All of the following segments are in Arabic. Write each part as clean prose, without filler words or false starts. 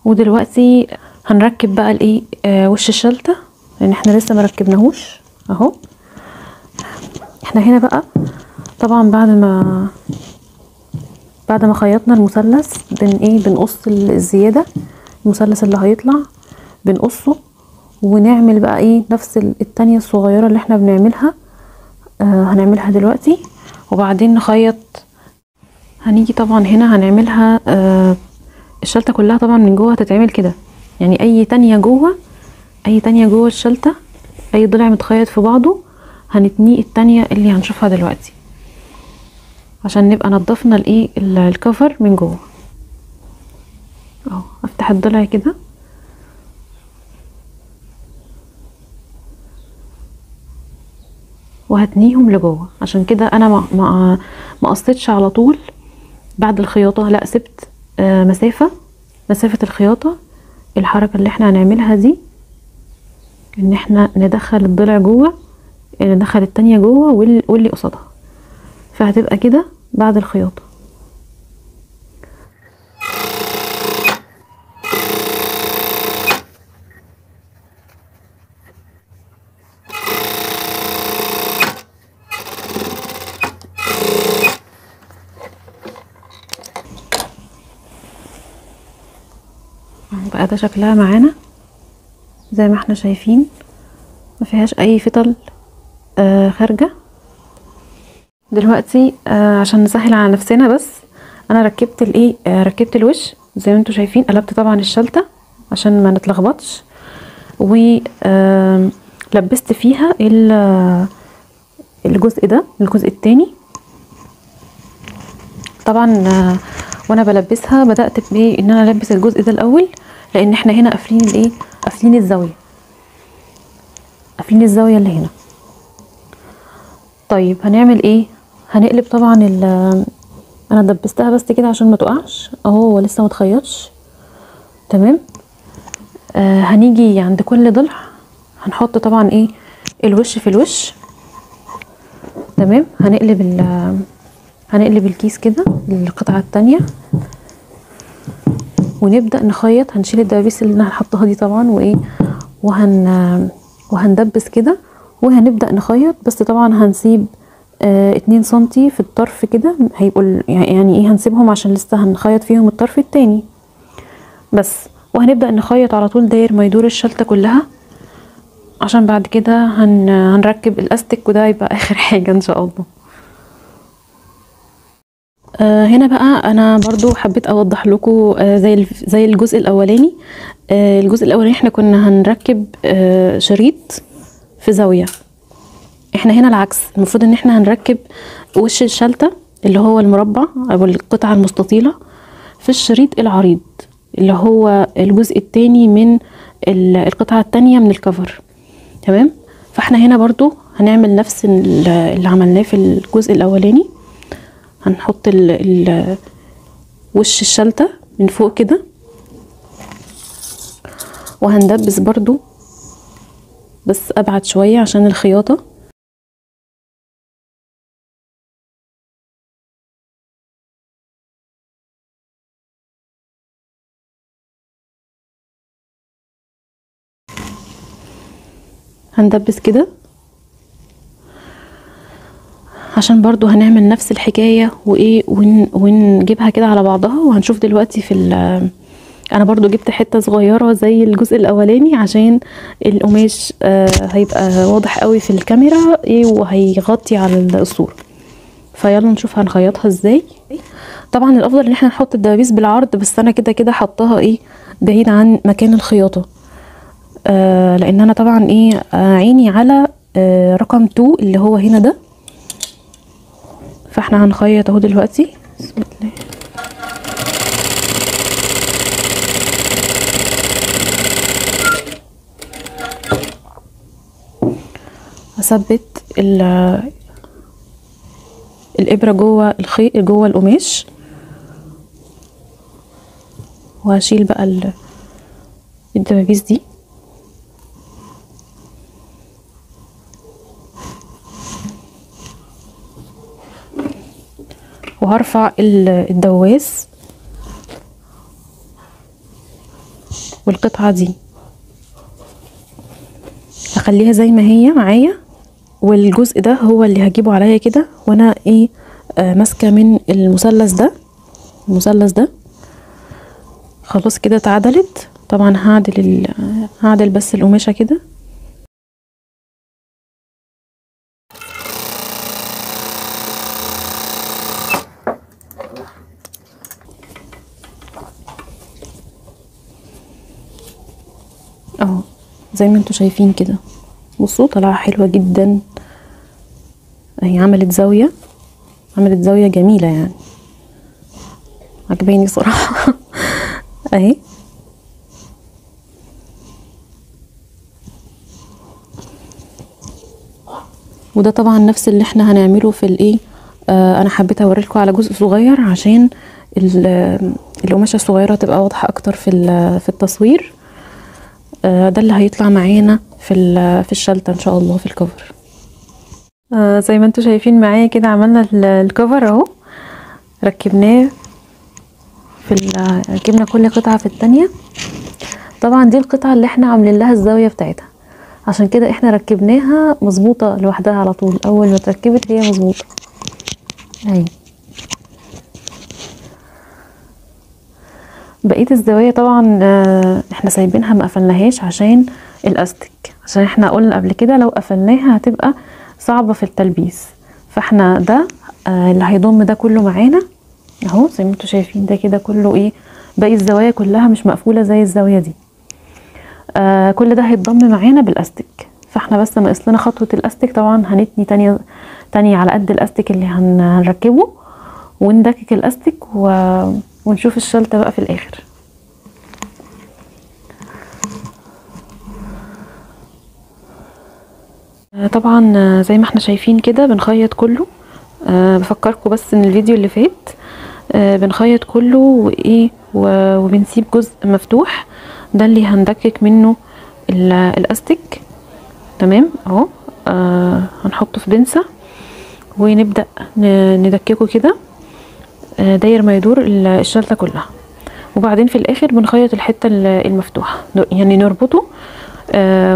ودلوقتي هنركب بقى الايه وش الشلتة، لان احنا لسه مركبناهوش اهو. احنا هنا بقى طبعا بعد ما خيطنا المثلث بنقص الزيادة، المثلث اللي هيطلع بنقصه، ونعمل بقى نفس التانية الصغيرة اللي احنا بنعملها. هنعملها دلوقتي وبعدين نخيط. هنيجي طبعا هنا هنعملها الشلتة كلها طبعا من جوه هتتعمل كده، يعني اي تانية جوه الشلتة، اي ضلع متخيط في بعضه هنتنيه التانية اللي هنشوفها دلوقتي، عشان نبقى نضفنا الكفر من جوه اهو. افتح الضلع كده وهتنيهم لجوه. عشان كده انا ما قصيتش على طول بعد الخياطة، لا سبت مسافة الخياطة. الحركة اللي احنا هنعملها دي ان احنا ندخل الضلع جوه، ندخل التانية جوه واللي قصادها، فهتبقى كده بعد الخياطة. بقى ده شكلها معانا زي ما احنا شايفين، ما فيهاش اي فتل خارجة. دلوقتي عشان نسهل على نفسنا، بس انا ركبت ركبت الوش زي ما انتوا شايفين. قلبت طبعا الشلتة عشان ما نتلخبطش، ولبست فيها الجزء ده، الجزء التاني. طبعا وانا بلبسها بدأت ان انا البس الجزء ده الاول، لان احنا هنا قافلين قافلين الزاوية اللي هنا. طيب هنعمل ايه؟ هنقلب طبعا انا دبستها بس كده عشان ما تقعش اهو، هو لسه ما اتخيطش تمام. هنيجي عند كل ضلع هنحط طبعا الوش في الوش تمام. هنقلب الكيس كده للقطعة التانية ونبدأ نخيط. هنشيل الدبابيس اللي انا هحطها دي طبعا وهندبس كده وهنبدأ نخيط. بس طبعا هنسيب 2 سنتي في الطرف كده، هيبقوا يعني هنسيبهم عشان لسه هنخيط فيهم الطرف التاني بس. وهنبدأ نخيط على طول داير ما يدور الشلتة كلها، عشان بعد كده هنركب الاستك، وده يبقى اخر حاجة ان شاء الله. هنا بقى انا برضو حبيت اوضح لكم زي الجزء الاولاني. الجزء الاولاني احنا كنا هنركب شريط في زاوية. احنا هنا العكس، المفروض ان احنا هنركب وش الشلتة اللي هو المربع او القطعة المستطيلة في الشريط العريض اللي هو الجزء التاني من القطعة التانية من الكفر تمام. فاحنا هنا برضو هنعمل نفس اللي عملناه في الجزء الاولاني. هنحط وش الشلتة من فوق كده، وهندبس برضو بس ابعد شوية عشان الخياطة. هندبس كده عشان برضو هنعمل نفس الحكاية ونجيبها كده على بعضها. وهنشوف دلوقتي انا برضو جبت حتة صغيرة زي الجزء الاولاني عشان القماش هيبقى واضح قوي في الكاميرا وهيغطي على الصورة. فيلا نشوف هنخيطها ازاي. طبعا الافضل ان احنا نحط الدبابيس بالعرض، بس انا كده حطها بعيد عن مكان الخياطة، لان انا طبعا عيني على رقم 2 اللي هو هنا ده. فاحنا هنخيط اهو دلوقتي. بسم الله. هثبت الابره جوه الخيط جوه القماش، وهشيل بقى الدبابيس دي. وهرفع الدواس والقطعة دي اخليها زي ما هي معايا، والجزء ده هو اللي هجيبه عليا كده، وانا ايه ماسكه من المثلث ده. المثلث ده خلاص كده اتعدلت. طبعا هعدل بس القماشه كده. اهو زي ما انتوا شايفين كده. بصوا طلعها حلوه جدا اهي، عملت زاويه جميله يعني، عجباني صراحه. اهي وده طبعا نفس اللي احنا هنعمله في الايه. انا حبيت اوريلكم على جزء صغير عشان القماشه الصغيره تبقى واضحه اكتر في التصوير. ده اللي هيطلع معانا في الشلته ان شاء الله في الكفر. زي ما انتوا شايفين معايا كده عملنا الكفر اهو، ركبناه ركبنا كل قطعه في التانية. طبعا دي القطعه اللي احنا عاملين لها الزاويه بتاعتها، عشان كده احنا ركبناها مظبوطه لوحدها على طول. اول ما اتركبت هي مظبوطه اهي. بقيه الزوايا طبعا احنا سايبينها ما قفلناهاش عشان الاستك، عشان احنا قلنا قبل كده لو قفلناها هتبقى صعبه في التلبيس. فاحنا ده اللي هيضم ده كله معانا اهو، زي ما انتوا شايفين ده كده كله ايه. باقي الزوايا كلها مش مقفوله زي الزاويه دي. كل ده هيتضم معانا بالاستك. فاحنا بس ناقص لنا خطوه الاستك. طبعا هنتني تانية على قد الاستك اللي هنركبه، وندكك الاستك ونشوف الشلته بقى في الاخر. طبعا زي ما احنا شايفين كده بنخيط كله. بفكركم بس ان الفيديو اللي فات بنخيط كله وايه وبنسيب جزء مفتوح، ده اللي هندكك منه الاستك. تمام اهو. هنحطه في بنسة ونبدأ ندككه كده داير ما يدور الشلته كلها، وبعدين في الاخر بنخيط الحته المفتوحه، يعني نربطه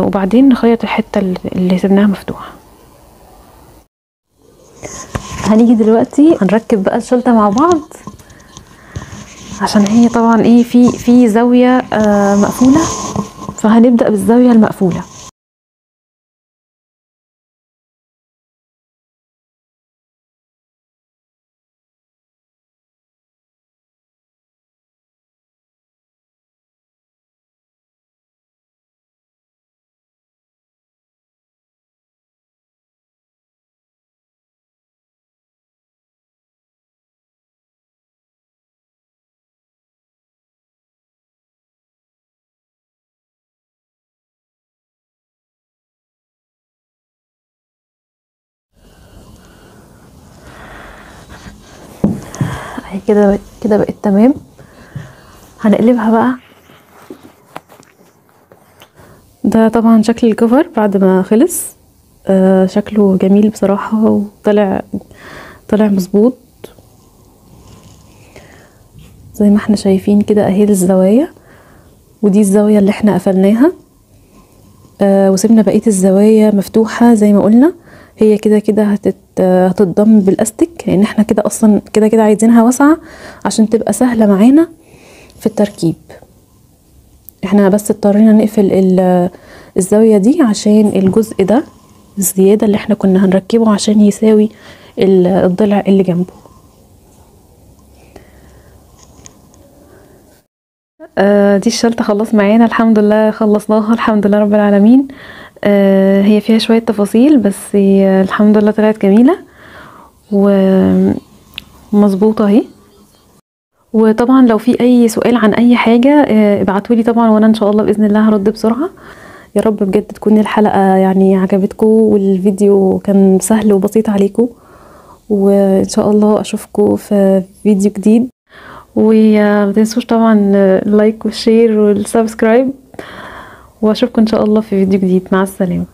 وبعدين نخيط الحته اللي سيبناها مفتوحه. هنيجي دلوقتي هنركب بقى الشلته مع بعض، عشان هي طبعا ايه في زاويه مقفوله، فهنبدأ بالزاويه المقفوله. اهي كده بقت تمام. هنقلبها بقى. ده طبعا شكل الكفر بعد ما خلص. شكله جميل بصراحة، وطلع مظبوط زي ما احنا شايفين كده. اهي الزوايا، ودي الزاوية اللي احنا قفلناها وسيبنا بقية الزوايا مفتوحة زي ما قلنا. هي كده هتتضم بالاستك، لان احنا كده اصلا كده عايزينها واسعة عشان تبقى سهلة معانا في التركيب. احنا بس اضطرينا نقفل الزاوية دي عشان الجزء ده الزيادة اللي احنا كنا هنركبه عشان يساوي الضلع اللي جنبه. دي الشلتة خلص معانا الحمد لله، خلصناها الحمد لله رب العالمين. هي فيها شوية تفاصيل بس الحمد لله طلعت جميلة ومظبوطة اهي. وطبعا لو في اي سؤال عن اي حاجة ابعتولي طبعا، وانا ان شاء الله باذن الله هرد بسرعة. يا رب بجد تكون الحلقة يعني عجبتكم والفيديو كان سهل وبسيط عليكم، وان شاء الله اشوفكم في فيديو جديد. وما تنسوش طبعا اللايك والشير والسبسكرايب، واشوفكم ان شاء الله في فيديو جديد. مع السلامة.